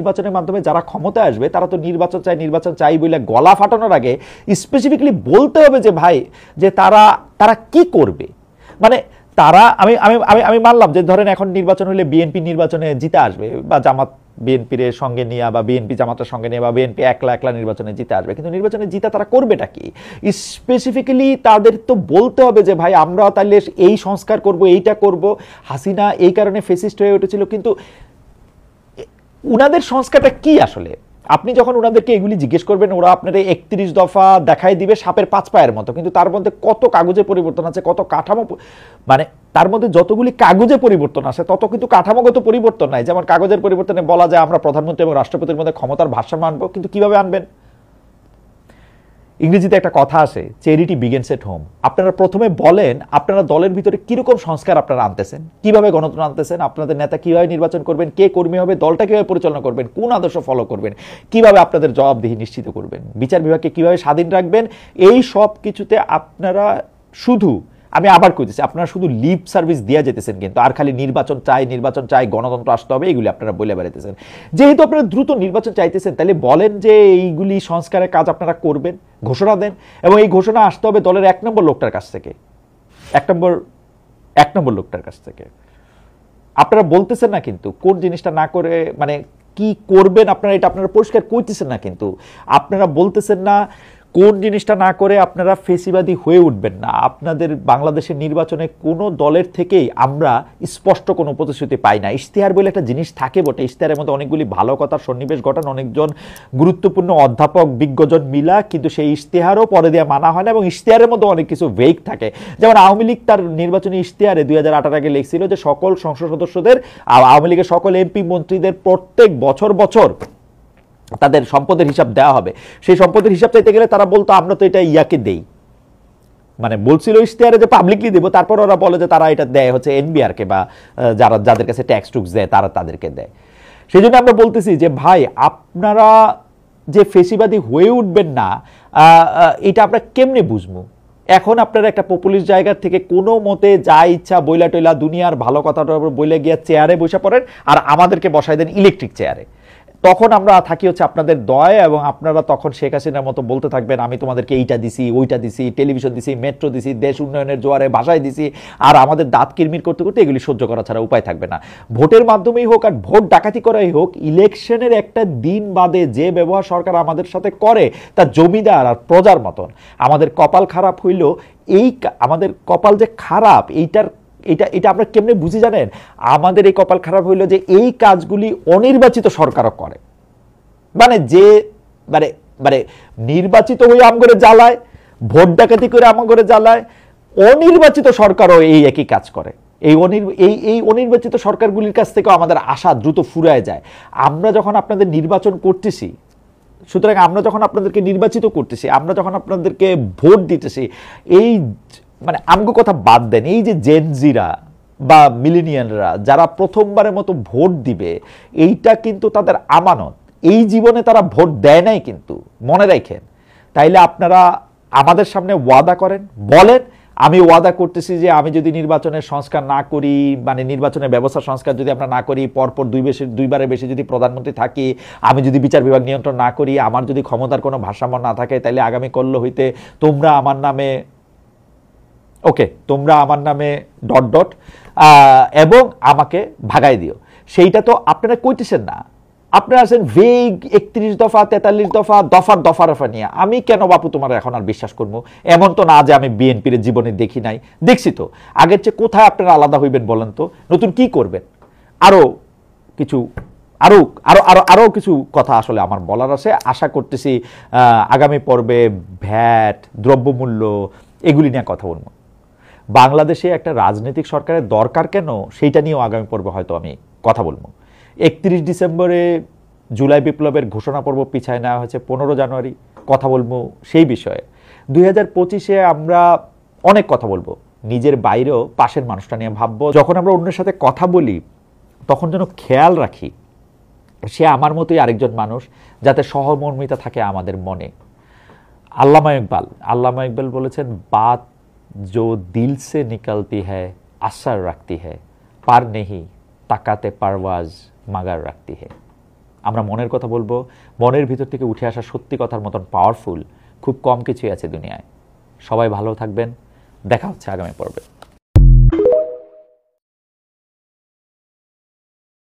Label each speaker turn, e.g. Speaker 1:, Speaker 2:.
Speaker 1: নির্বাচনের মাধ্যমে যারা ক্ষমতায় আসবে তারা তো নির্বাচন চাই বলে গলা ফাটানোর আগে স্পেসিফিকলি বলতে হবে যে ভাই যে তারা তারা কি করবে। মানে তারা আমি আমি আমি আমি মানলাম যে ধরেন এখন নির্বাচন হলে বিএনপি নির্বাচনে জিতে আসবে বা জামাত বিএনপির সঙ্গে নিয়ে বা বিএনপি জামাতের সঙ্গে নিয়ে বা বিএনপি একলা একলা নির্বাচনে জিতে আসবে, কিন্তু নির্বাচনে জিতা তারা করবেটা কি? স্পেসিফিক্যালি তাদের তো বলতে হবে যে ভাই আমরা তাহলে এই সংস্কার করব, এইটা করব। হাসিনা এই কারণে ফেসিস্ট হয়ে উঠেছিল, কিন্তু উনাদের সংস্কারটা কি আসলে? আপনি যখন উনাদেরকে এগুলি জিজ্ঞেস করবেন ওরা আপনাদের 31 দফা দেখাই দিবে সাপের 5 পায়ের মতো, কিন্তু তার মধ্যে কত কাগজে পরিবর্তন আছে, কত কাঠামো, মানে তার মধ্যে যতগুলি কাগজে পরিবর্তন আছে তত কিন্তু কাঠামোগত পরিবর্তন নাই। যেমন কাগজের পরিবর্তনে বলা যায় আমরা প্রধানমন্ত্রী এবং রাষ্ট্রপতির মধ্যে ক্ষমতার ভারসাম্য আনবো, কিন্তু কিভাবে আনবেন? ইংরেজিতে একটা কথা আছে, চ্যারিটি বিগিনস এট হোম। আপনারা প্রথমে বলেন আপনারা দলের ভিতরে কিরকম সংস্কার আপনারা আনতেছেন, কিভাবে গণতন্ত্র আনতেছেন, আপনাদের নেতা কিভাবে নির্বাচন করবেন, কে কর্মী হবে, দলটা কিভাবে পরিচালনা করবেন, কোন আদর্শ ফলো করবেন, কিভাবে আপনাদের জবাবদিহি নিশ্চিত করবেন, বিচার বিভাগকে কিভাবে স্বাধীন রাখবেন। এই সব কিছুতে আপনারা শুধু, আমি আবার কইতেছি, আপনারা শুধু লিপ সার্ভিস দিয়ে যেতেছেন, কিন্তু আর খালি নির্বাচন চাই, গণতন্ত্র আসতে হবে, এইগুলি আপনারা বলে বেড়াইতেছেন। যেহেতু আপনারা দ্রুত নির্বাচন চাইতেছেন, তাহলে বলেন যে এইগুলি সংস্কারের কাজ আপনারা করবেন, ঘোষণা দেন, এবং এই ঘোষণা আসতে হবে দলের 1 নম্বর লোকটার কাছ থেকে, 1 নম্বর লোকটার কাছ থেকে। আপনারা বলতেছেন না কিন্তু কোন জিনিসটা না করে, মানে কি করবেন আপনারা, এটা আপনারা পরিষ্কার কইতেছেন না, কিন্তু আপনারা বলতেছেন না কোন জিনিসটা না করে আপনারা ফেসিবাদী হয়ে উঠবেন না। আপনাদের বাংলাদেশের নির্বাচনে কোনো দলের থেকেই আমরা স্পষ্ট কোনো প্রতিশ্রুতি পাই না। ইশতেহার বলে একটা জিনিস থাকে বটে, ইশতেহারের মধ্যে অনেকগুলি ভালো কথার সন্নিবেশ ঘটান অনেকজন গুরুত্বপূর্ণ অধ্যাপক বিজ্ঞজন মিলা, কিন্তু সেই ইশতেহারও পরে দিয়ে মানা হয় না, এবং ইশতেহারের মধ্যে অনেক কিছু ভেগ থাকে। যেমন আওয়ামী লীগ তার নির্বাচনী ইশতেহারে 2018 আগে লিখছিল যে সকল সংসদ সদস্যদের, আওয়ামী লীগের সকল এমপি মন্ত্রীদের প্রত্যেক বছর তাদের সম্পদের হিসাব দেওয়া হবে। সেই সম্পদের হিসাব চাইতে গেলে তারা বলতো আমরা তো এটা ইয়াকে দেই, মানে বলছিল ইশতেহারে যে পাবলিকলি দেব, তারপর ওরা বলে যে তারা এটা দেয় হচ্ছে এনবিআরকে বা যাদের কাছে ট্যাক্স টুক্স দেয় তারা তাদেরকে দেয়। সেই জন্য আমরা বলতেছি যে ভাই আপনারা যে ফেসিবাদী হয়ে উঠবেন না, এটা আমরা কেমনে বুঝবো? এখন আপনারা একটা পপুলিস্ট জায়গা থেকে কোনো মতে যা ইচ্ছা বইলা টইলা দুনিয়ার ভালো কথাটা বইলে গিয়ে চেয়ারে বসে পড়েন আর আমাদেরকে বসাই দেন ইলেকট্রিক চেয়ারে। তখন আমরা থাকি হচ্ছে আপনাদের দয়া, এবং আপনারা তখন শেখ হাসিনার মতো বলতে থাকবেন আমি তোমাদেরকে এইটা দিছি, ওইটা দিছি, টেলিভিশন দিছি, মেট্রো দিছি, দেশ উন্নয়নের জোয়ারে ভাষায় দিছি, আর আমাদের দাঁত কিরমির করতে করতে এগুলি সহ্য করা ছাড়া উপায় থাকবে না। ভোটের মাধ্যমেই হোক আর ভোট ডাকাতি করাই হোক, ইলেকশনের একটা দিন বাদে যে ব্যবহার সরকার আমাদের সাথে করে তা জমিদার আর প্রজার মতন। আমাদের কপাল খারাপ হইল, এই আমাদের কপাল যে খারাপ এটা আমরা কেমনে বুঝি জানেন? আমাদের এই কপাল খারাপ হইলো যে এই কাজগুলি অনির্বাচিত সরকারও করে, মানে যে মানে মানে নির্বাচিত হয়ে আমগরে জ্বালায়, ভোট ডাকাতি করে আমগরে জ্বালায়, অনির্বাচিত সরকারও এই একই কাজ করে। এই অনির্বাচিত সরকারগুলির কাছ থেকে আমাদের আশা দ্রুত ফুরায় যায়। আমরা যখন আপনাদের নির্বাচন করতেছি, সুতরাং আমরা যখন আপনাদেরকে নির্বাচিত করতেছি, আমরা যখন আপনাদেরকে ভোট দিতেছি, এই মানে আমগো কথা বাদ দেন, এই যে জেনজিরা বা মিলেনিয়ালরা যারা প্রথমবারের মতো ভোট দিবে, এইটা কিন্তু তাদের আমানত। এই জীবনে তারা ভোট দেয় নাই, কিন্তু মনে রাখেন। তাইলে আপনারা আমাদের সামনে ওয়াদা করেন, বলেন আমি ওয়াদা করতেছি যে আমি যদি নির্বাচনের সংস্কার না করি, মানে নির্বাচনের ব্যবস্থা সংস্কার যদি আমরা না করি, পরপর দুইবারের বেশি যদি প্রধানমন্ত্রী থাকি, আমি যদি বিচার বিভাগ নিয়ন্ত্রণ না করি, আমার যদি ক্ষমতার কোনো ভারসাম্য না থাকে, তাইলে আগামী কল্য হইতে তোমরা আমার নামে এবং আমাকে ভাগাই দিও। সেইটা তো আপনারা কইতেছেন না, আপনারা আছেন ভেগ 31 দফা 43 দফা দফা নিয়ে। আমি কেন বাপু তোমার এখন আর বিশ্বাস করবো? এমন তো না যে আমি বিএনপির জীবনে দেখি নাই, দেখছি তো। আগের চেয়ে কোথায় আপনারা আলাদা হইবেন বলেন তো? নতুন কি করবেন? আরো কিছু কথা আসলে আমার বলার আছে। আশা করতেছি আগামী পর্বে ভ্যাট, দ্রব্যমূল্য এগুলি নিয়ে কথা বলবো। বাংলাদেশে একটা রাজনৈতিক সরকারের দরকার কেন, সেইটা নিয়েও আগামী পর্বে হয়তো আমি কথা বলবো। 31 ডিসেম্বরে জুলাই বিপ্লবের ঘোষণা পর্ব পিছায় নেওয়া হয়েছে 15 জানুয়ারি, কথা বলবো সেই বিষয়ে। 2025-এ আমরা অনেক কথা বলবো, নিজের বাইরেও পাশের মানুষটা নিয়ে ভাববো। যখন আমরা অন্যের সাথে কথা বলি তখন যেন খেয়াল রাখি সে আমার মতোই আরেকজন মানুষ, যাতে সহমর্মিতা থাকে আমাদের মনে। আল্লামা ইকবাল বলেছেন, বাত जो दिल से निकलती है असर रखती है, पर नहीं ताकते परवाज मगर रखती है। আমরা মনের কথা বলবো। মনের ভিতর থেকে উঠে আসা সত্যি কথার মতন পাওয়ারফুল খুব কম কিছুই আছে দুনিয়ায়। সবাই ভালো থাকবেন, দেখা হচ্ছে আগামী পর্বে।